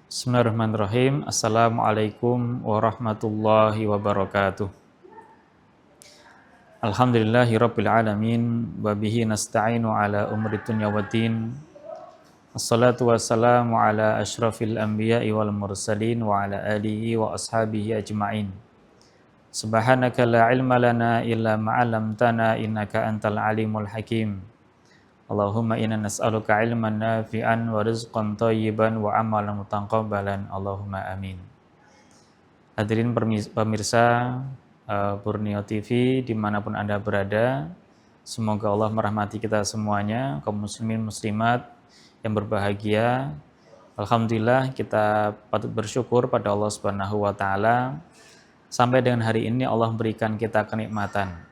Bismillahirrahmanirrahim. Assalamualaikum warahmatullahi wabarakatuh. Alhamdulillahirabbil alamin wa bihi nasta'inu ala umuri dunya waddin. Assalatu wassalamu ala asyrafil anbiya'i wal mursalin wa ala alihi wa ashabihi ajma'in. Subhanaka la ilma lana illa ma 'allamtana innaka antal alimul hakim. Allahumma inna nas'aluka ilman nafi'an wa rizqan thayyiban wa amalan mutaqabbalan. Allahumma amin. Hadirin pemirsa Borneo TV dimanapun Anda berada, semoga Allah merahmati kita semuanya, kaum muslimin muslimat yang berbahagia. Alhamdulillah, kita patut bersyukur pada Allah Subhanahu wa taala. Sampai dengan hari ini Allah berikan kita kenikmatan.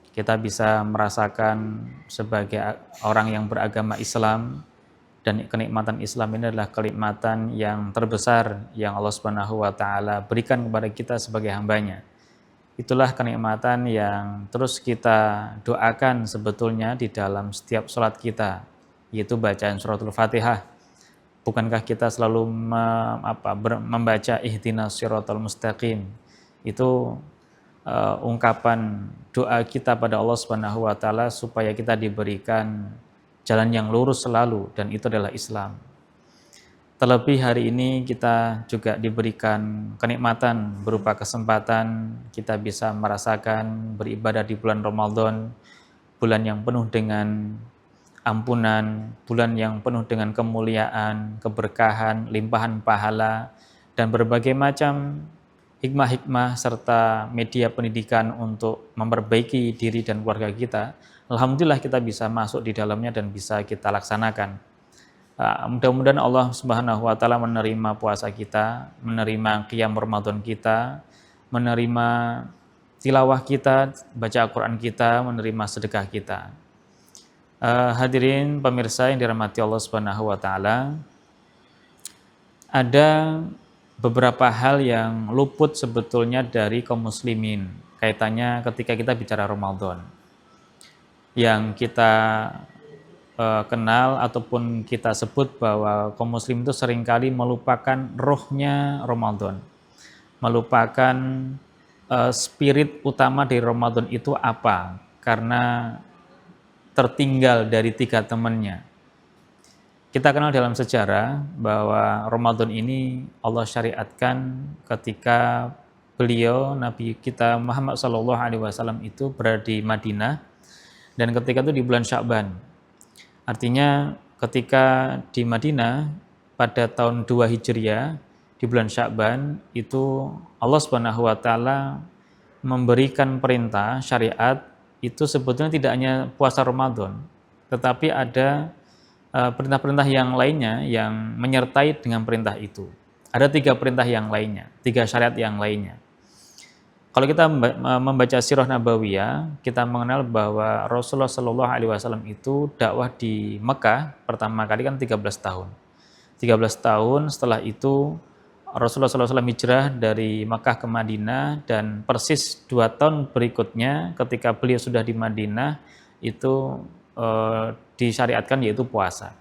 Kita bisa merasakan sebagai orang yang beragama Islam, dan kenikmatan Islam ini adalah kenikmatan yang terbesar yang Allah Subhanahu wa taala berikan kepada kita sebagai hambanya. Itulah kenikmatan yang terus kita doakan sebetulnya di dalam setiap sholat kita, yaitu bacaan suratul Fatihah. Bukankah kita selalu membaca ihdinas siratal mustaqim? Itu ungkapan doa kita pada Allah Subhanahu wa taala supaya kita diberikan jalan yang lurus selalu, dan itu adalah Islam. Terlebih hari ini kita juga diberikan kenikmatan berupa kesempatan kita bisa merasakan beribadah di bulan Ramadan, bulan yang penuh dengan ampunan, bulan yang penuh dengan kemuliaan, keberkahan, limpahan pahala, dan berbagai macam hikmah-hikmah serta media pendidikan untuk memperbaiki diri dan keluarga kita. Alhamdulillah kita bisa masuk di dalamnya dan bisa kita laksanakan. Mudah-mudahan Allah Subhanahu wa taala menerima puasa kita, menerima qiyam Ramadan kita, menerima tilawah kita, baca Al-Qur'an kita, menerima sedekah kita. Hadirin pemirsa yang dirahmati Allah Subhanahu wa taala, ada beberapa hal yang luput sebetulnya dari kaum muslimin kaitannya ketika kita bicara Ramadan. Yang kita kenal ataupun kita sebut bahwa kaum muslim itu seringkali melupakan rohnya Ramadan. Melupakan spirit utama dari Ramadan itu apa? Karena tertinggal dari 3 temannya. Kita kenal dalam sejarah bahwa Ramadan ini Allah syariatkan ketika beliau, Nabi kita Muhammad SAW itu berada di Madinah, dan ketika itu di bulan Sya'ban. Artinya ketika di Madinah pada tahun 2 Hijriah di bulan Sya'ban itu Allah Subhanahu wa taala memberikan perintah syariat itu sebetulnya tidak hanya puasa Ramadan, tetapi ada perintah-perintah yang lainnya yang menyertai dengan perintah itu. Ada 3 perintah yang lainnya, 3 syariat yang lainnya. Kalau kita membaca sirah nabawiyah, kita mengenal bahwa Rasulullah SAW itu dakwah di Mekah pertama kali kan 13 tahun. 13 tahun setelah itu Rasulullah SAW hijrah dari Mekah ke Madinah, dan persis 2 tahun berikutnya ketika beliau sudah di Madinah itu disyariatkan yaitu puasa.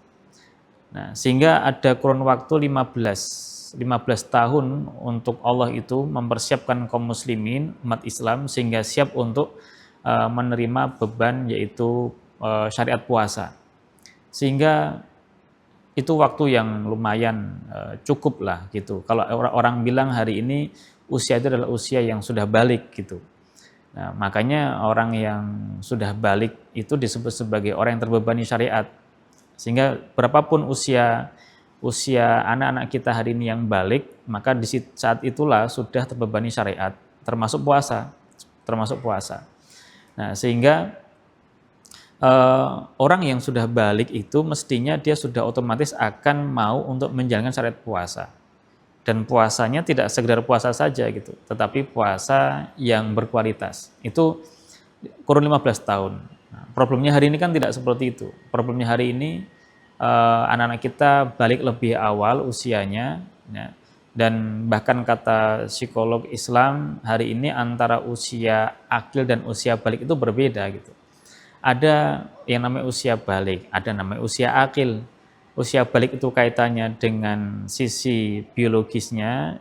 Nah, sehingga ada kurun waktu 15 tahun untuk Allah itu mempersiapkan kaum muslimin, umat Islam, sehingga siap untuk menerima beban yaitu syariat puasa. Sehingga itu waktu yang lumayan cukup lah gitu. Kalau orang bilang hari ini usia itu adalah usia yang sudah balik gitu. Nah, makanya orang yang sudah balik itu disebut sebagai orang yang terbebani syariat. Sehingga berapapun usia anak-anak kita hari ini yang balik, maka di saat itulah sudah terbebani syariat, termasuk puasa. Nah, sehingga orang yang sudah balik itu mestinya dia sudah otomatis akan mau untuk menjalankan syariat puasa. Dan puasanya tidak sekedar puasa saja gitu, tetapi puasa yang berkualitas. Itu kurun 15 tahun. Nah, problemnya hari ini kan tidak seperti itu. Problemnya hari ini anak-anak kita balik lebih awal usianya, ya, dan bahkan kata psikolog Islam hari ini antara usia akil dan usia balik itu berbeda gitu. Ada yang namanya usia balik, ada namanya usia akil. usia balik itu kaitannya dengan sisi biologisnya,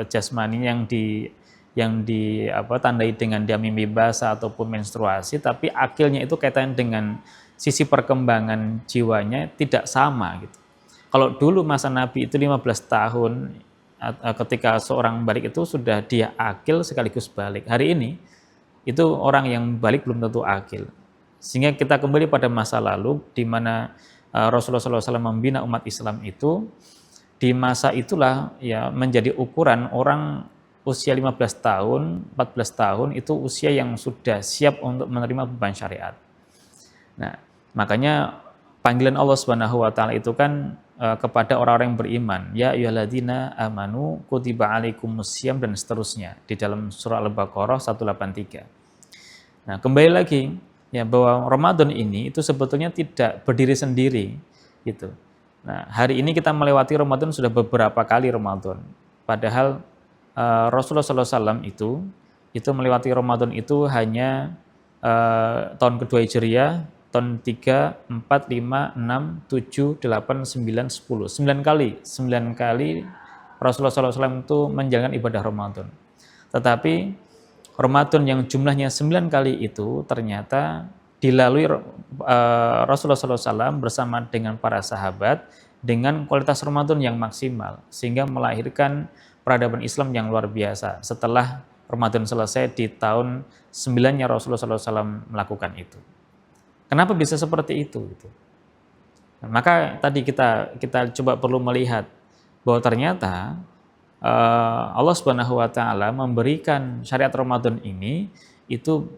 jasmani yang di apa tandai dengan dia mimpi basah ataupun menstruasi, tapi akilnya itu kaitannya dengan sisi perkembangan jiwanya tidak sama gitu. Kalau dulu masa Nabi itu 15 tahun ketika seorang balik itu sudah dia akil sekaligus balik. Hari ini itu orang yang balik belum tentu akil. Sehingga kita kembali pada masa lalu di mana Rasulullah SAW membina umat Islam itu, di masa itulah ya menjadi ukuran orang usia 15 tahun, 14 tahun itu usia yang sudah siap untuk menerima beban syariat. Nah, makanya panggilan Allah Subhanahu wa taala itu kan kepada orang-orang yang beriman, ya ayyuhalladzina amanu kutiba alaikumusiyam dan seterusnya di dalam surah Al-Baqarah 183. Nah, kembali lagi ya bahwa Ramadan ini itu sebetulnya tidak berdiri sendiri gitu. Nah, hari ini kita melewati Ramadan sudah beberapa kali Ramadan. Padahal Rasulullah SAW itu melewati Ramadan itu hanya tahun kedua Hijriah, tahun 3, 4, 5, 6, 7, 8, 9, 10. 9 kali Rasulullah SAW itu menjalankan ibadah Ramadan. Tetapi Ramadan yang jumlahnya 9 kali itu ternyata dilalui Rasulullah SAW bersama dengan para sahabat dengan kualitas Ramadan yang maksimal, sehingga melahirkan peradaban Islam yang luar biasa setelah Ramadan selesai di tahun 9-nya Rasulullah SAW melakukan itu. Kenapa bisa seperti itu? Nah, maka tadi kita coba perlu melihat bahwa ternyata Allah Subhanahu wa taala memberikan syariat Ramadan ini itu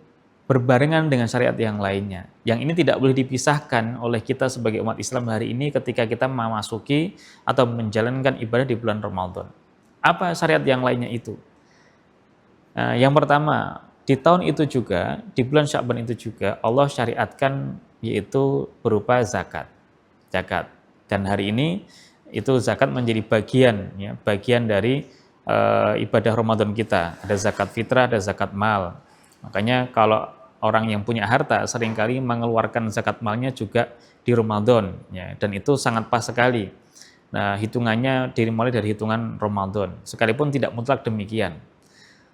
berbarengan dengan syariat yang lainnya. Yang ini tidak boleh dipisahkan oleh kita sebagai umat Islam hari ini ketika kita memasuki atau menjalankan ibadah di bulan Ramadan. Apa syariat yang lainnya itu? Yang pertama, di tahun itu juga, di bulan Sya'ban itu juga Allah syariatkan yaitu berupa zakat. Dan hari ini itu zakat menjadi bagian dari ibadah Ramadan kita. Ada zakat fitrah, ada zakat mal. Makanya kalau orang yang punya harta seringkali mengeluarkan zakat malnya juga di Ramadan, ya, dan itu sangat pas sekali. Nah, hitungannya dimulai dari hitungan Ramadan, sekalipun tidak mutlak demikian.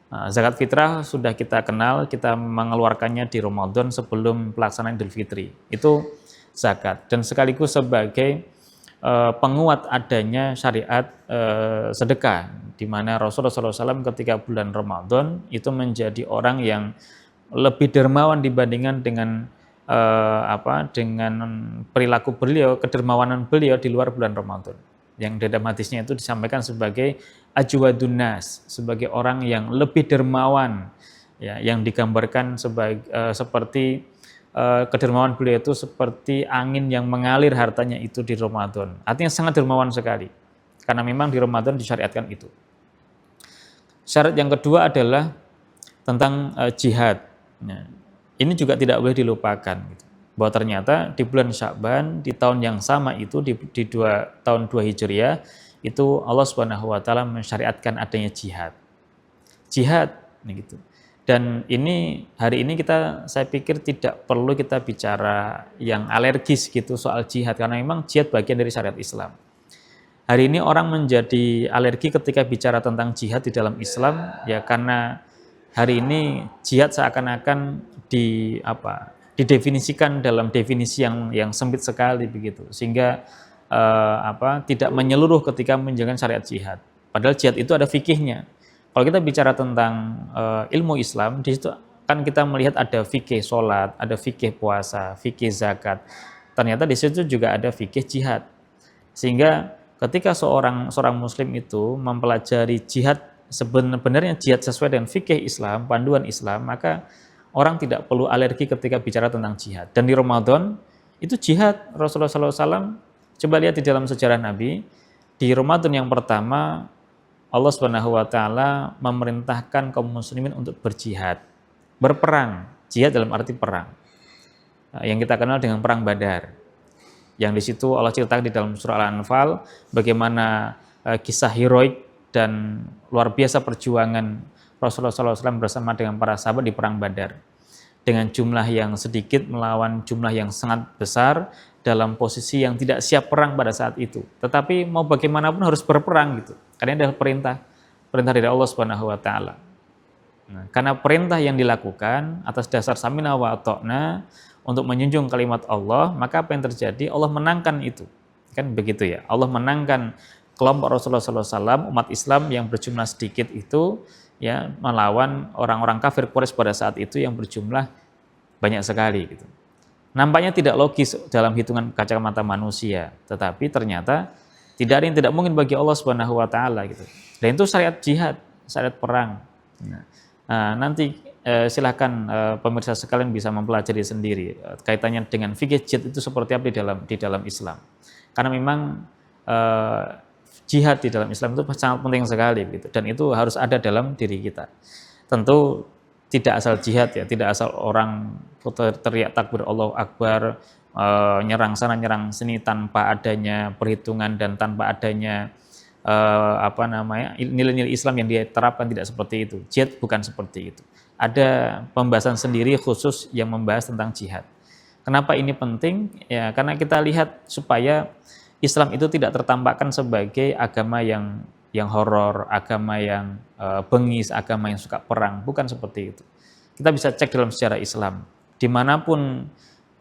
Nah, zakat fitrah sudah kita kenal, kita mengeluarkannya di Ramadan sebelum pelaksanaan Idul Fitri. Itu zakat, dan sekaligus sebagai penguat adanya syariat sedekah, di mana Rasulullah SAW ketika bulan Ramadan itu menjadi orang yang lebih dermawan dibandingkan dengan dengan perilaku beliau, kedermawanan beliau di luar bulan Ramadan. Yang dalam hadisnya itu disampaikan sebagai ajwadun nas, sebagai orang yang lebih dermawan, ya, yang digambarkan seperti kedermawan beliau itu seperti angin yang mengalir hartanya itu di Ramadan. Artinya sangat dermawan sekali. Karena memang di Ramadan disyariatkan itu. Syarat yang kedua adalah tentang jihad. Nah, ini juga tidak boleh dilupakan. Bahwa ternyata di bulan Sya'ban, di tahun yang sama itu, di tahun 2 Hijriah, itu Allah Subhanahu wa taala mensyariatkan adanya jihad. Jihad, gitu. Dan ini hari ini saya pikir tidak perlu kita bicara yang alergis gitu soal jihad, karena memang jihad bagian dari syariat Islam. Hari ini orang menjadi alergi ketika bicara tentang jihad di dalam Islam, ya karena hari ini jihad seakan-akan didefinisikan dalam definisi yang sempit sekali begitu, sehingga tidak menyeluruh ketika menjalankan syariat jihad. Padahal jihad itu ada fikihnya. Kalau kita bicara tentang ilmu Islam, di situ kan kita melihat ada fikih sholat, ada fikih puasa, fikih zakat. Ternyata di situ juga ada fikih jihad. Sehingga ketika seorang muslim itu mempelajari jihad, sebenarnya jihad sesuai dengan fikih Islam, panduan Islam, maka orang tidak perlu alergi ketika bicara tentang jihad. Dan di Ramadan itu jihad. Rasulullah SAW, coba lihat di dalam sejarah Nabi, di Ramadan yang pertama Allah Subhanahu wa taala memerintahkan kaum muslimin untuk berjihad, berperang. Jihad dalam arti perang. Yang kita kenal dengan perang Badar. Yang di situ Allah ceritakan di dalam surah Al-Anfal bagaimana kisah heroik dan luar biasa perjuangan Rasulullah SAW bersama dengan para sahabat di perang Badar. dengan jumlah yang sedikit melawan jumlah yang sangat besar dalam posisi yang tidak siap perang pada saat itu. Tetapi mau bagaimanapun harus berperang gitu. Karena ini adalah perintah dari Allah Subhanahu wa taala. Nah, karena perintah yang dilakukan atas dasar samina wa ata'na untuk menjunjung kalimat Allah, maka apa yang terjadi? Allah menangkan itu. Kan begitu ya. Allah menangkan kelompok Rasulullah SAW, umat Islam yang berjumlah sedikit itu ya melawan orang-orang kafir Quraisy pada saat itu yang berjumlah banyak sekali gitu. Nampaknya tidak logis dalam hitungan kacamata manusia, tetapi ternyata tidak ada yang tidak mungkin bagi Allah Subhanahu wa taala gitu. Dan itu syariat jihad, syariat perang. Nah, nanti silakan pemirsa sekalian bisa mempelajari sendiri kaitannya dengan fikih jihad itu seperti apa di dalam Islam. Karena memang jihad di dalam Islam itu sangat penting sekali gitu, dan itu harus ada dalam diri kita. Tentu tidak asal jihad ya, tidak asal orang teriak takbir Allahu Akbar, nyerang sana nyerang sini tanpa adanya perhitungan dan tanpa adanya nilai-nilai Islam yang diterapkan, tidak seperti itu. Jihad bukan seperti itu. Ada pembahasan sendiri khusus yang membahas tentang jihad. Kenapa ini penting? Ya, karena kita lihat supaya Islam itu tidak tertampakkan sebagai agama yang horor, agama yang bengis, agama yang suka perang, bukan seperti itu. Kita bisa cek dalam sejarah Islam, dimanapun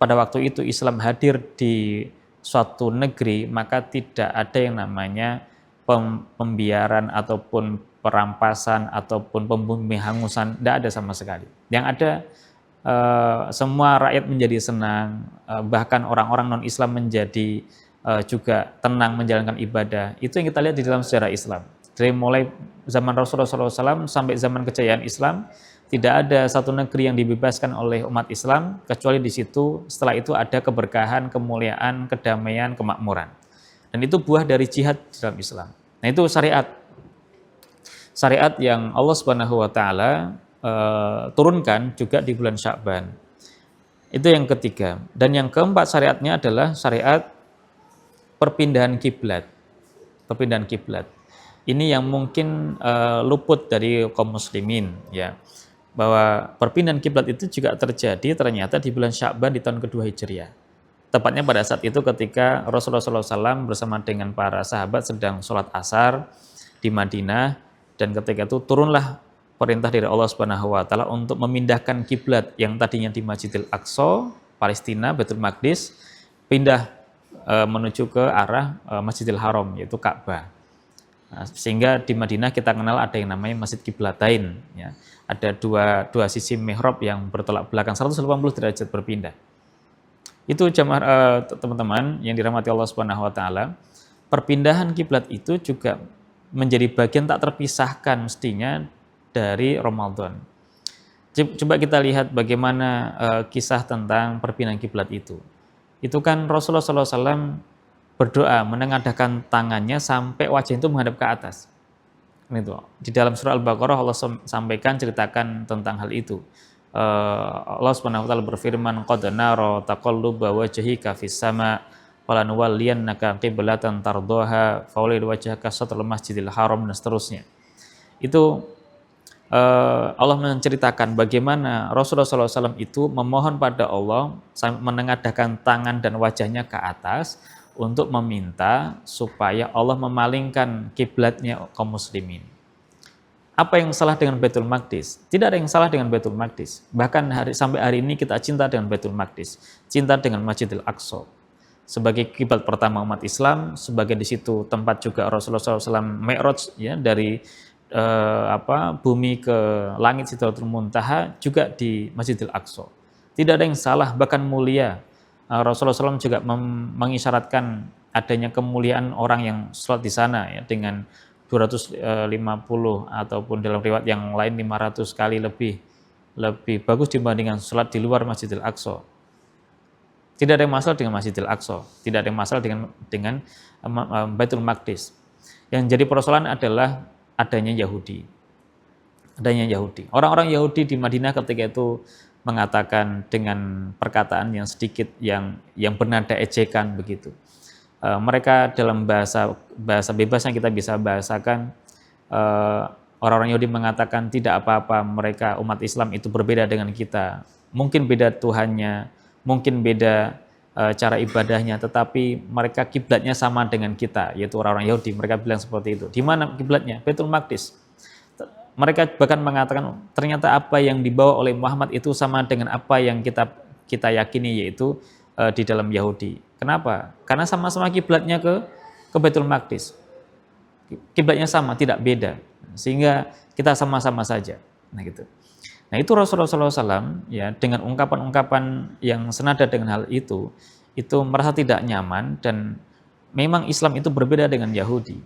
pada waktu itu Islam hadir di suatu negeri, maka tidak ada yang namanya pembiaran ataupun perampasan ataupun penghangusan, tidak ada sama sekali. Yang ada semua rakyat menjadi senang, bahkan orang-orang non-Islam menjadi juga tenang menjalankan ibadah. Itu yang kita lihat di dalam sejarah Islam. Dari mulai zaman Rasulullah SAW sampai zaman kejayaan Islam, tidak ada satu negeri yang dibebaskan oleh umat Islam kecuali di situ setelah itu ada keberkahan, kemuliaan, kedamaian, kemakmuran. Dan itu buah dari jihad dalam Islam. Nah, itu syariat yang Allah Subhanahu wa taala turunkan juga di bulan Sya'ban. Itu yang ketiga. Dan yang keempat syariatnya adalah syariat perpindahan kiblat. Perpindahan kiblat. Ini yang mungkin luput dari kaum muslimin ya. Bahwa perpindahan kiblat itu juga terjadi ternyata di bulan Sya'ban di tahun kedua Hijriah. Tepatnya pada saat itu ketika Rasulullah SAW bersama dengan para sahabat sedang sholat asar di Madinah, dan ketika itu turunlah perintah dari Allah Subhanahu wa taala untuk memindahkan kiblat yang tadinya di Masjidil Aqsa, Palestina, Baitul Maqdis, pindah menuju ke arah Masjidil Haram, yaitu Ka'bah. Nah, sehingga di Madinah kita kenal ada yang namanya Masjid Kiblatain ya. Ada dua sisi mihrab yang bertolak belakang 180 derajat berpindah. Itu jamaah teman-teman yang dirahmati Allah Subhanahu wa taala, perpindahan kiblat itu juga menjadi bagian tak terpisahkan mestinya dari Ramadan. Coba kita lihat bagaimana kisah tentang perpindahan kiblat itu. Itu kan Rasulullah SAW berdoa menengadahkan tangannya sampai wajah itu menghadap ke atas. Itu di dalam surah Al-Baqarah Allah sampaikan ceritakan tentang hal itu. Allah Subhanahu wa taala berfirman, qad nara taqalluba wajhika fis sama falanuwalliyannaka qiblatan tardaha fawli wajhaka syatrul masjidil haram, dan seterusnya. Itu Allah menceritakan bagaimana Rasulullah SAW itu memohon pada Allah menengadahkan tangan dan wajahnya ke atas untuk meminta supaya Allah memalingkan kiblatnya kaum muslimin. Apa yang salah dengan Baitul Maqdis? Tidak ada yang salah dengan Baitul Maqdis. Bahkan sampai hari ini kita cinta dengan Baitul Maqdis, cinta dengan Masjidil Aqsa. Sebagai kiblat pertama umat Islam, sebagai di situ tempat juga Rasulullah SAW Mi'raj ya, dari bumi ke langit Sidratul Muntaha juga di Masjidil Aqsa. Tidak ada yang salah, bahkan mulia. Rasulullah SAW juga mengisyaratkan adanya kemuliaan orang yang sholat di sana ya, dengan 250 ataupun dalam riwayat yang lain 500 kali lebih bagus dibandingkan sholat di luar Masjidil Aqsa. Tidak ada yang masalah dengan Masjidil Aqsa, tidak ada yang masalah dengan Baitul Maqdis. Yang jadi persoalan adalah adanya Yahudi. Orang-orang Yahudi di Madinah ketika itu mengatakan dengan perkataan yang sedikit yang bernada ejekan begitu. Mereka dalam bahasa bebas yang kita bisa bahasakan, orang-orang Yahudi mengatakan tidak apa-apa, mereka umat Islam itu berbeda dengan kita. mungkin beda Tuhannya, mungkin beda cara ibadahnya, tetapi mereka kiblatnya sama dengan kita, yaitu orang-orang Yahudi. Mereka bilang seperti itu. Di mana kiblatnya? Baitul Maqdis. Mereka bahkan mengatakan ternyata apa yang dibawa oleh Muhammad itu sama dengan apa yang kita yakini, yaitu di dalam Yahudi. Kenapa? Karena sama-sama kiblatnya ke Baitul Maqdis. Kiblatnya sama, tidak beda. Sehingga kita sama-sama saja. Nah gitu. Nah itu Rasulullah SAW ya dengan ungkapan-ungkapan yang senada dengan hal itu merasa tidak nyaman dan memang Islam itu berbeda dengan Yahudi.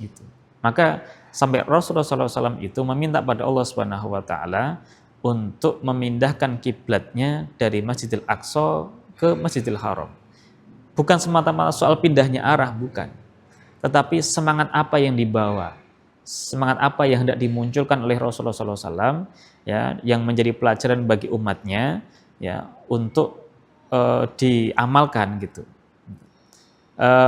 Gitu. Maka sampai Rasulullah SAW itu meminta pada Allah Subhanahu Wa Taala untuk memindahkan kiblatnya dari Masjidil Aqsa ke Masjidil Haram. Bukan semata-mata soal pindahnya arah, bukan. Tetapi semangat apa yang dibawa, semangat apa yang hendak dimunculkan oleh Rasulullah SAW ya, yang menjadi pelajaran bagi umatnya ya untuk diamalkan gitu.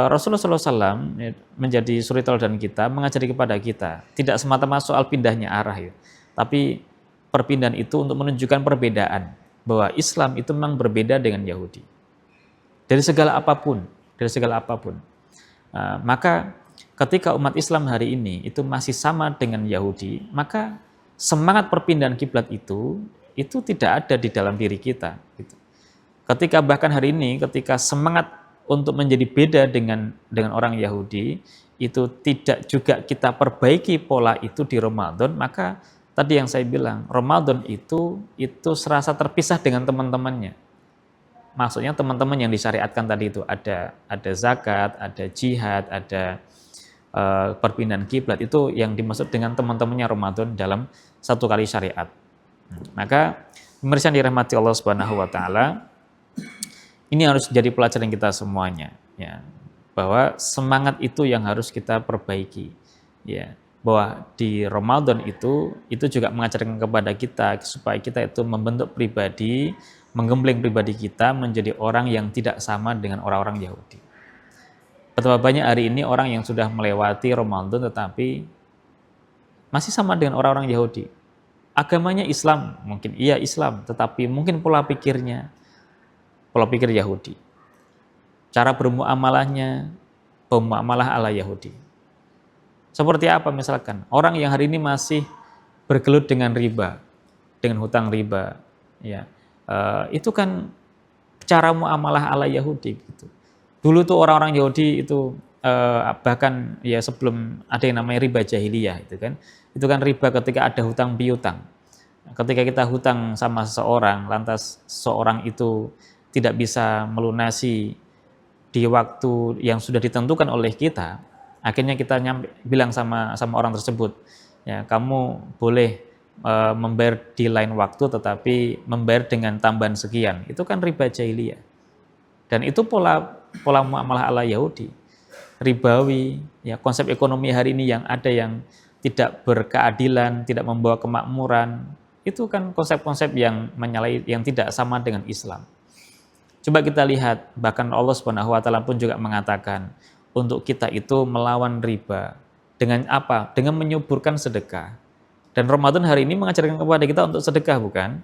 Rasulullah SAW menjadi suri teladan kita, mengajari kepada kita tidak semata-mata soal pindahnya arah ya, tapi perpindahan itu untuk menunjukkan perbedaan bahwa Islam itu memang berbeda dengan Yahudi dari segala apapun, dari segala apapun. Maka ketika umat Islam hari ini itu masih sama dengan Yahudi, maka semangat perpindahan kiblat itu tidak ada di dalam diri kita. Gitu. Ketika bahkan hari ini, ketika semangat untuk menjadi beda dengan orang Yahudi itu tidak juga kita perbaiki pola itu di Ramadan, maka tadi yang saya bilang Ramadan itu serasa terpisah dengan teman-temannya. Maksudnya teman-teman yang disyariatkan tadi itu ada zakat, ada jihad, ada perpindahan kiblat, itu yang dimaksud dengan teman-temannya Ramadan dalam satu kali syariat. Maka pemirsa yang dirahmati Allah Subhanahu Wa Taala, ini harus jadi pelajaran kita semuanya, ya, bahwa semangat itu yang harus kita perbaiki, ya, bahwa di Ramadan itu juga mengajarkan kepada kita supaya kita itu membentuk pribadi, menggembleng pribadi kita menjadi orang yang tidak sama dengan orang-orang Yahudi. Betapa banyak hari ini orang yang sudah melewati Ramadan tetapi masih sama dengan orang-orang Yahudi. Agamanya Islam, mungkin iya Islam, tetapi mungkin pola pikir Yahudi. Cara bermuamalahnya, bermuamalah ala Yahudi. Seperti apa misalkan? Orang yang hari ini masih bergelut dengan riba, dengan hutang riba, ya, itu kan cara muamalah ala Yahudi. Gitu. Dulu tuh orang-orang Yahudi itu bahkan ya sebelum ada yang namanya riba jahiliyah itu kan riba ketika ada hutang piutang. Ketika kita hutang sama seseorang, lantas seseorang itu tidak bisa melunasi di waktu yang sudah ditentukan oleh kita, akhirnya kita bilang sama orang tersebut, ya kamu boleh membayar di lain waktu tetapi membayar dengan tambahan sekian. Itu kan riba jahiliyah. Dan itu pola muamalah ala Yahudi. Ribawi, ya konsep ekonomi hari ini yang ada yang tidak berkeadilan, tidak membawa kemakmuran, itu kan konsep-konsep yang menyalahi, yang tidak sama dengan Islam. Coba kita lihat, bahkan Allah Subhanahu Wa Taala pun juga mengatakan untuk kita itu melawan riba dengan apa? Dengan menyuburkan sedekah. Dan Ramadan hari ini mengajarkan kepada kita untuk sedekah, bukan?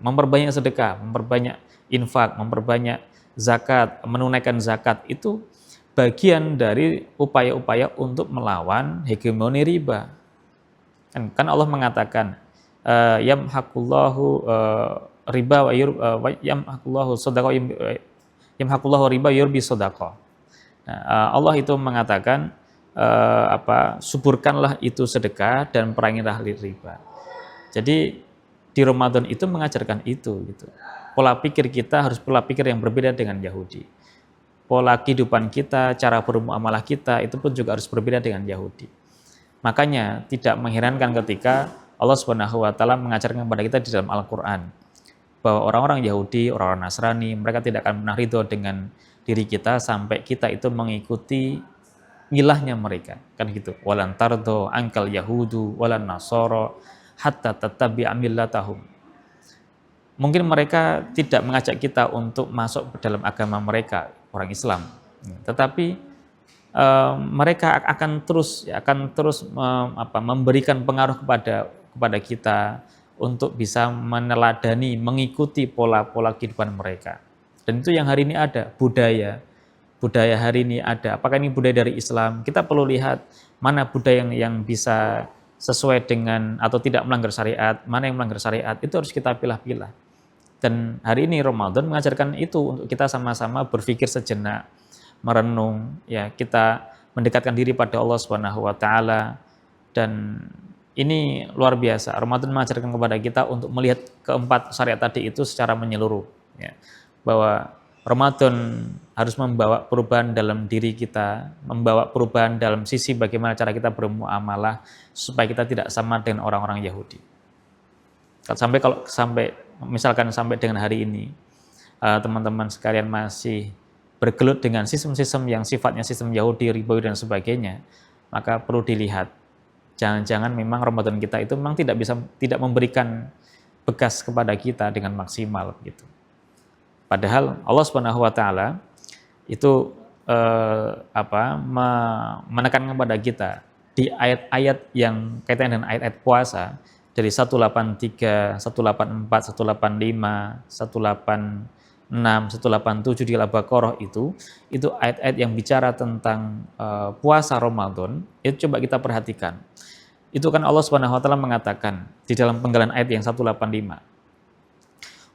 Memperbanyak sedekah, memperbanyak infak, memperbanyak zakat, menunaikan zakat, itu bagian dari upaya-upaya untuk melawan hegemoni riba. Kan Allah mengatakan yamhaqullahu riba wa yamhaqullahu shadaqah yamhaqullahu riba yurbi shadaqah. Allah itu mengatakan suburkanlah itu sedekah dan perangilah riba. Jadi di Ramadan itu mengajarkan itu gitu. Pola pikir kita harus pola pikir yang berbeda dengan Yahudi. Pola kehidupan kita, cara bermuamalah kita itu pun juga harus berbeda dengan Yahudi. Makanya tidak mengherankan ketika Allah Subhanahu Wa Taala mengajarkan kepada kita di dalam Al-Quran bahwa orang-orang Yahudi, orang-orang Nasrani, mereka tidak akan pernah ridho dengan diri kita sampai kita itu mengikuti milahnya mereka, kan gitu. Walan tardo angkal Yahudu walan Nasoro hatta tattabi'a millatahum. Mungkin mereka tidak mengajak kita untuk masuk ke dalam agama mereka, orang Islam, tetapi mereka akan terus memberikan pengaruh kepada kita untuk bisa meneladani, mengikuti pola-pola kehidupan mereka. Dan itu yang hari ini ada, budaya hari ini ada. Apakah ini budaya dari Islam? Kita perlu lihat mana budaya yang bisa sesuai dengan atau tidak melanggar syariat, mana yang melanggar syariat, itu harus kita pilah-pilah. Dan hari ini Ramadan mengajarkan itu untuk kita sama-sama berpikir sejenak, merenung, ya kita mendekatkan diri pada Allah Subhanahu wa taala. Dan ini luar biasa. Ramadan mengajarkan kepada kita untuk melihat keempat syariat tadi itu secara menyeluruh, ya. Bahwa Ramadan harus membawa perubahan dalam diri kita, membawa perubahan dalam sisi bagaimana cara kita bermuamalah supaya kita tidak sama dengan orang-orang Yahudi. Misalkan sampai dengan hari ini teman-teman sekalian masih bergelut dengan sistem-sistem yang sifatnya sistem Yahudi, ribawi dan sebagainya, maka perlu dilihat. Jangan-jangan memang Ramadan kita itu memang tidak memberikan bekas kepada kita dengan maksimal gitu. Padahal Allah Subhanahu wa taala itu menekankan kepada kita di ayat-ayat yang kaitan dengan ayat-ayat puasa dari 183, 184, 185, 186, 187 di Al-Baqarah itu ayat-ayat yang bicara tentang puasa Ramadan. Itu coba kita perhatikan. Itu kan Allah Subhanahu wa taala mengatakan di dalam penggalan ayat yang 185.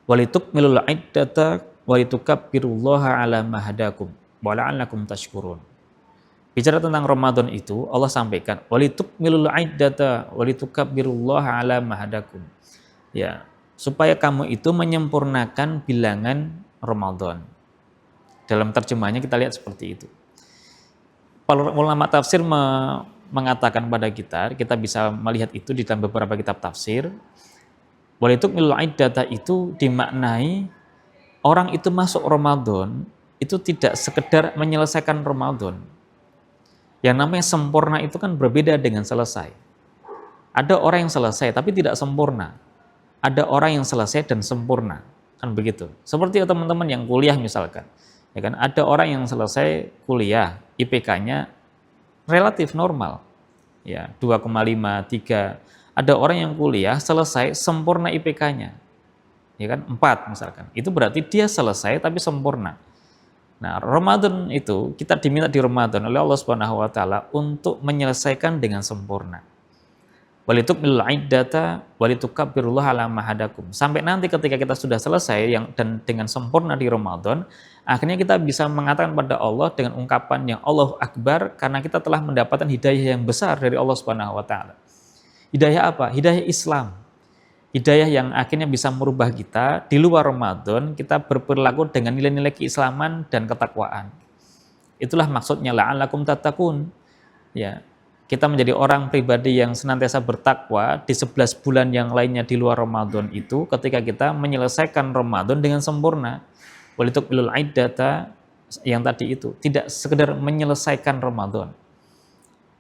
Walitukmilul iddata walitukabbirullaha ala ma hadakum wa la'allakum tashkurun. Bicara tentang Ramadan itu Allah sampaikan walitukmilul iddata walitukabbirullaha ala ma hadakum. Ya, supaya kamu itu menyempurnakan bilangan Ramadan. Dalam terjemahannya kita lihat seperti itu. Para ulama tafsir mengatakan pada kita bisa melihat itu di dalam beberapa kitab tafsir. Walitukmilul iddata itu dimaknai orang itu masuk Ramadan itu tidak sekedar menyelesaikan Ramadan. Yang namanya sempurna itu kan berbeda dengan selesai. Ada orang yang selesai tapi tidak sempurna. Ada orang yang selesai dan sempurna. Kan begitu. Seperti teman-teman yang kuliah misalkan. Ya kan, ada orang yang selesai kuliah, IPK-nya relatif normal. Ya, 2,5, 3. Ada orang yang kuliah selesai sempurna IPK-nya. Ya kan, 4 misalkan. Itu berarti dia selesai tapi sempurna. Nah, Ramadan itu kita diminta di Ramadan oleh Allah Subhanahu wa taala untuk menyelesaikan dengan sempurna. Walitukmilul iddata walitukabbirullaha ala ma hadakum. Sampai nanti ketika kita sudah selesai dan dengan sempurna di Ramadan, akhirnya kita bisa mengatakan pada Allah dengan ungkapan yang Allahu Akbar karena kita telah mendapatkan hidayah yang besar dari Allah Subhanahu wa taala. Hidayah apa? Hidayah Islam. Hidayah yang akhirnya bisa merubah kita di luar Ramadan, kita berperilaku dengan nilai-nilai keislaman dan ketakwaan. Itulah maksudnya la'allakum tattaqun. Ya, kita menjadi orang pribadi yang senantiasa bertakwa di 11 bulan yang lainnya di luar Ramadan itu ketika kita menyelesaikan Ramadan dengan sempurna. Walitukmilul iddata yang tadi itu tidak sekedar menyelesaikan Ramadan.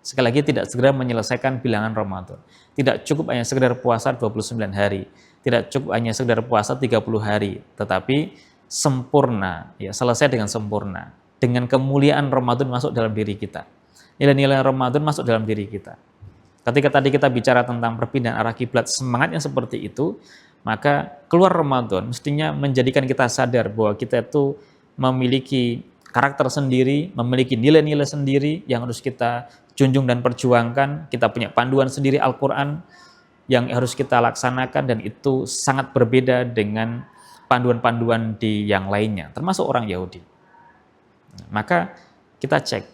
Sekali lagi tidak segera menyelesaikan bilangan Ramadan. Tidak cukup hanya sekedar puasa 29 hari. Tidak cukup hanya sekedar puasa 30 hari. Tetapi sempurna, ya selesai dengan sempurna. Dengan kemuliaan Ramadan masuk dalam diri kita. Nilai-nilai Ramadan masuk dalam diri kita. Ketika tadi kita bicara tentang perpindahan arah kiblat, semangatnya seperti itu, maka keluar Ramadan mestinya menjadikan kita sadar bahwa kita itu memiliki karakter sendiri, memiliki nilai-nilai sendiri yang harus kita junjung dan perjuangkan. Kita punya panduan sendiri Al-Quran yang harus kita laksanakan dan itu sangat berbeda dengan panduan-panduan di yang lainnya, termasuk orang Yahudi. Maka kita cek,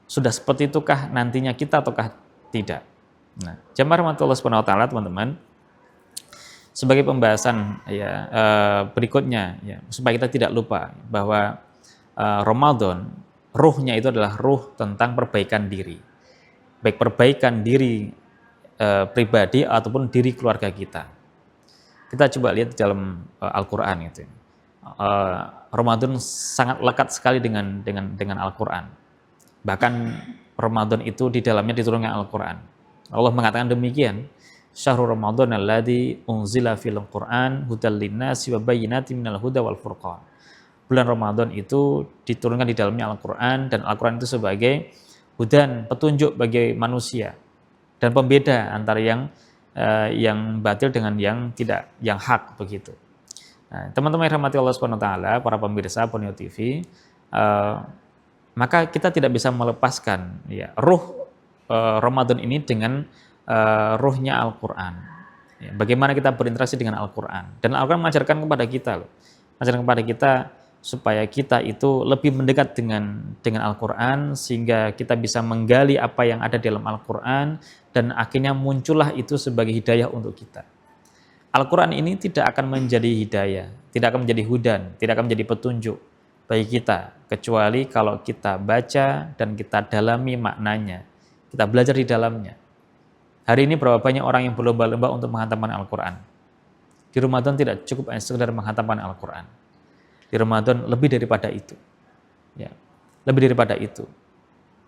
sudah seperti itukah nantinya kita ataukah tidak. Nah, jamaah rahmatullah subhanahu wa ta'ala teman-teman, sebagai pembahasan berikutnya ya, supaya kita tidak lupa bahwa Ramadan, ruhnya itu adalah ruh tentang perbaikan diri. Baik perbaikan diri pribadi ataupun diri keluarga kita. Kita coba lihat di dalam Al-Quran itu. Ramadan sangat lekat sekali dengan Al-Quran. Bahkan Ramadan itu di dalamnya diturunkan Al-Quran. Allah mengatakan demikian. Syahrul Ramadan alladzi unzila fil Qur'an hudal linnasi wa bayyinatin minal huda wal furqan. Bulan Ramadan itu diturunkan di dalamnya Al-Quran dan Al-Quran itu sebagai hudan, petunjuk bagi manusia dan pembeda antara yang yang batil dengan yang tidak, yang hak begitu. Nah, teman-teman yang rahmati Allah Subhanahu wa taala, para pemirsa Ponyo TV, maka kita tidak bisa melepaskan ya ruh Ramadan ini dengan ruhnya Al-Qur'an. Ya, bagaimana kita berinteraksi dengan Al-Qur'an. Dan Al-Qur'an mengajarkan kepada kita loh. Mengajarkan kepada kita supaya kita itu lebih mendekat dengan Al-Qur'an sehingga kita bisa menggali apa yang ada di dalam Al-Qur'an dan akhirnya muncullah itu sebagai hidayah untuk kita. Al-Quran ini tidak akan menjadi hidayah, tidak akan menjadi hudan, tidak akan menjadi petunjuk bagi kita, kecuali kalau kita baca dan kita dalami maknanya, kita belajar di dalamnya. Hari ini berapa banyak orang yang berlomba-lomba untuk menghantamkan Al-Quran. Di Ramadan tidak cukup hanya sekedar menghantamkan Al-Quran. Di Ramadan lebih daripada itu. Ya, lebih daripada itu.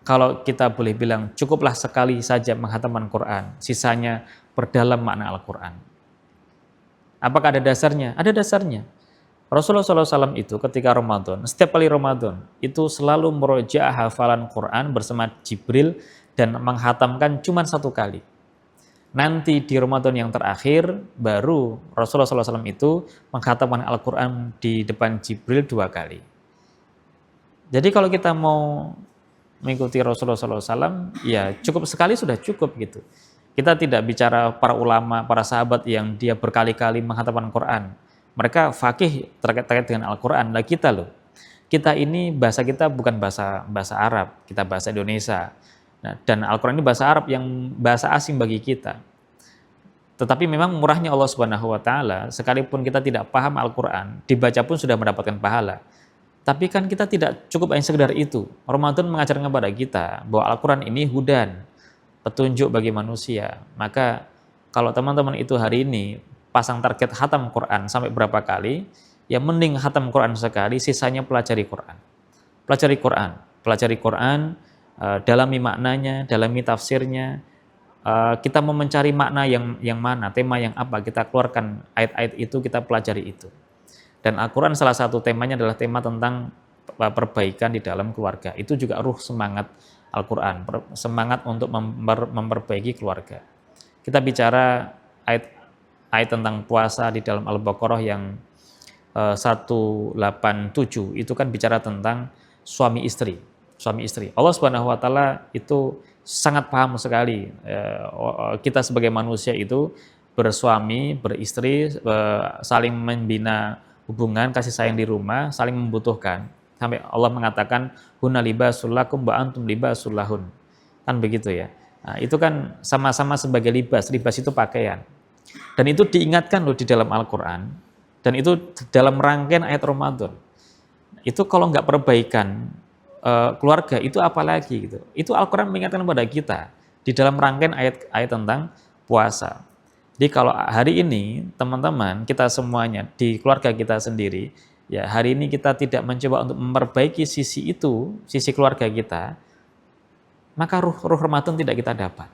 Kalau kita boleh bilang cukuplah sekali saja menghantamkan Quran, sisanya perdalam makna Al-Quran. Apakah ada dasarnya? Ada dasarnya. Rasulullah SAW itu ketika Ramadan, setiap kali Ramadan, itu selalu merojaah hafalan Quran bersama Jibril dan menghatamkan cuma satu kali. Nanti di Ramadan yang terakhir, baru Rasulullah SAW itu menghatamkan Al-Quran di depan Jibril 2 kali. Jadi kalau kita mau mengikuti Rasulullah SAW, ya cukup sekali sudah cukup gitu. Kita tidak bicara para ulama, para sahabat yang dia berkali-kali menghatamkan Quran. Mereka fakih terkait dengan Al-Quran. Nah kita loh, kita ini bahasa kita bukan bahasa Arab, kita bahasa Indonesia. Nah, dan Al-Quran ini bahasa Arab yang bahasa asing bagi kita. Tetapi memang murahnya Allah Subhanahu wa taala, sekalipun kita tidak paham Al-Quran, dibaca pun sudah mendapatkan pahala. Tapi kan kita tidak cukup hanya sekedar itu. Ramadan mengajarkan kepada kita bahwa Al-Quran ini hudan, petunjuk bagi manusia. Maka kalau teman-teman itu hari ini pasang target khatam Quran sampai berapa kali, ya mending khatam Quran sekali, sisanya pelajari Quran. Pelajari Quran, dalami maknanya, dalami tafsirnya. Kita mau mencari makna yang mana, tema yang apa, kita keluarkan ayat-ayat itu, kita pelajari itu. Dan Al-Quran salah satu temanya adalah tema tentang perbaikan di dalam keluarga. Itu juga ruh semangat Al-Quran, semangat untuk memperbaiki keluarga. Kita bicara ayat tentang puasa di dalam Al-Baqarah yang 187, itu kan bicara tentang suami istri. Allah Subhanahu wa taala itu sangat paham sekali. Kita sebagai manusia itu bersuami, beristri, saling membina hubungan kasih sayang di rumah, saling membutuhkan. Sampai Allah mengatakan hunna libasul lakum wa antum libasul lahun. Kan begitu ya. Nah, itu kan sama-sama sebagai libas. Libas itu pakaian. Dan itu diingatkan loh di dalam Al-Qur'an. Dan itu dalam rangkaian ayat Ramadan. Itu kalau nggak perbaikan keluarga itu apalagi gitu. Itu Al-Qur'an mengingatkan kepada kita di dalam rangkaian ayat tentang puasa. Jadi kalau hari ini teman-teman kita semuanya di keluarga kita sendiri, ya hari ini kita tidak mencoba untuk memperbaiki sisi itu, sisi keluarga kita, maka ruh Ramadan tidak kita dapat.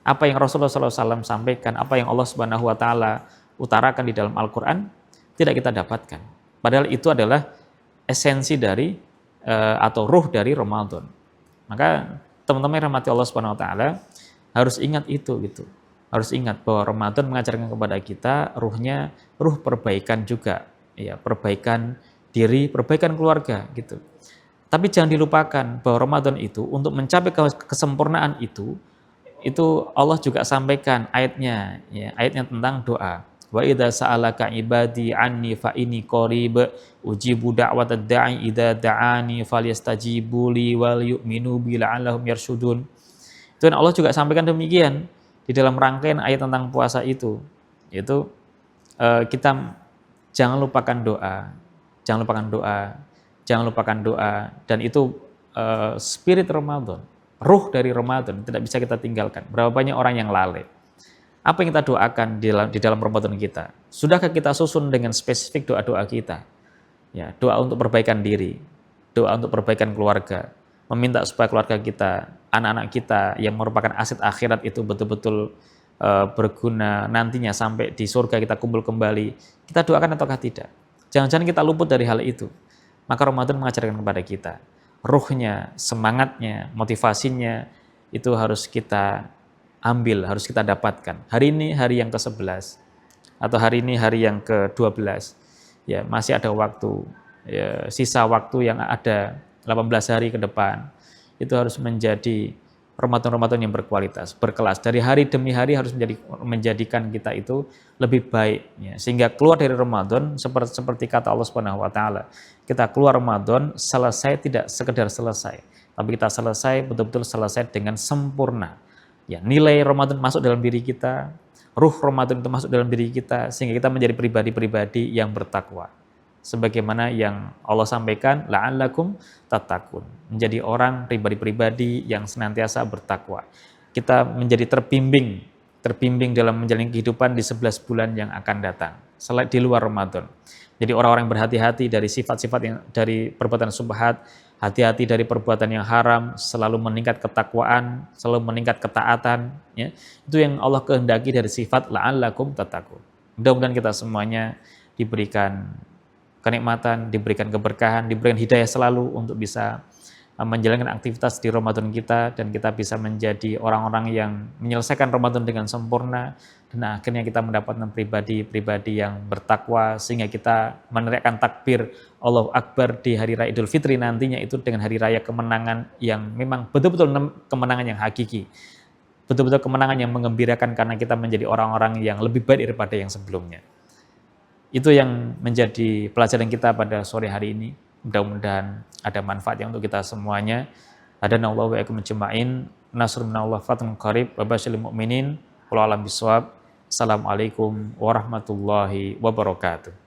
Apa yang Rasulullah SAW sampaikan, apa yang Allah Subhanahu wa taala utarakan di dalam Al-Quran, tidak kita dapatkan. Padahal itu adalah esensi dari atau ruh dari Ramadan. Maka teman-teman yang rahmati Allah Subhanahu wa taala harus ingat itu gitu. Harus ingat bahwa Ramadan mengajarkan kepada kita ruhnya ruh perbaikan juga. Ya, perbaikan diri, perbaikan keluarga gitu. Tapi jangan dilupakan bahwa Ramadan itu untuk mencapai kesempurnaan itu Allah juga sampaikan ayatnya, ya, ayatnya tentang doa. Wa idza sa'alaka ibadi anni fa inni qarib ujibu da'watad da'i idza da'ani falyastajibu li wal yu'minu bi la'allahum yarshudun. Itu Allah juga sampaikan demikian di dalam rangkaian ayat tentang puasa itu. Yaitu kita jangan lupakan doa, jangan lupakan doa, dan itu spirit Ramadan, ruh dari Ramadan tidak bisa kita tinggalkan. Berapa banyak orang yang lalai. Apa yang kita doakan di dalam Ramadan kita? Sudahkah kita susun dengan spesifik doa-doa kita? Ya, doa untuk perbaikan diri, doa untuk perbaikan keluarga, meminta supaya keluarga kita, anak-anak kita yang merupakan aset akhirat itu betul-betul berguna nantinya sampai di surga kita kumpul kembali. Kita doakan ataukah tidak? Jangan-jangan kita luput dari hal itu. Maka Ramadan mengajarkan kepada kita, ruhnya, semangatnya, motivasinya itu harus kita ambil, harus kita dapatkan. Hari ini hari yang ke-11 atau hari ini hari yang ke-12. Ya, masih ada waktu. Ya, sisa waktu yang ada 18 hari ke depan. Itu harus menjadi Ramadan-Ramadan yang berkualitas, berkelas. Dari hari demi hari harus menjadikan kita itu lebih baik, ya. Sehingga keluar dari Ramadan seperti kata Allah Subhanahu wa taala. Kita keluar Ramadan selesai, tidak sekedar selesai, tapi kita selesai betul-betul selesai dengan sempurna. Ya, nilai Ramadan masuk dalam diri kita, ruh Ramadan itu masuk dalam diri kita, sehingga kita menjadi pribadi-pribadi yang bertakwa. Sebagaimana yang Allah sampaikan, la'allakum tattaqun, menjadi orang pribadi-pribadi yang senantiasa bertakwa. Kita menjadi terbimbing dalam menjalani kehidupan di 11 bulan yang akan datang, selain di luar Ramadan. Jadi orang-orang yang berhati-hati dari sifat-sifat yang dari perbuatan subhat, hati-hati dari perbuatan yang haram, selalu meningkat ketakwaan, selalu meningkat ketaatan, ya. Itu yang Allah kehendaki dari sifat la'allakum tattaqun. Mudah-mudahan kita semuanya diberikan kenikmatan, diberikan keberkahan, diberikan hidayah selalu untuk bisa menjalankan aktivitas di Ramadan kita, dan kita bisa menjadi orang-orang yang menyelesaikan Ramadan dengan sempurna, dan akhirnya kita mendapatkan pribadi-pribadi yang bertakwa, sehingga kita meneriakkan takbir Allahu Akbar di hari raya Idul Fitri nantinya itu dengan hari raya kemenangan yang memang betul-betul kemenangan yang hakiki, betul-betul kemenangan yang mengembirakan, karena kita menjadi orang-orang yang lebih baik daripada yang sebelumnya. Itu yang menjadi pelajaran kita pada sore hari ini. Mudah-mudahan ada manfaatnya untuk kita semuanya. Hadanallahu wa iyyakum ajma'in. Nasrun minallah fathun qarib wa basyiril mu'minin. Wallahu a'lam bishawab. Assalamualaikum warahmatullahi wabarakatuh.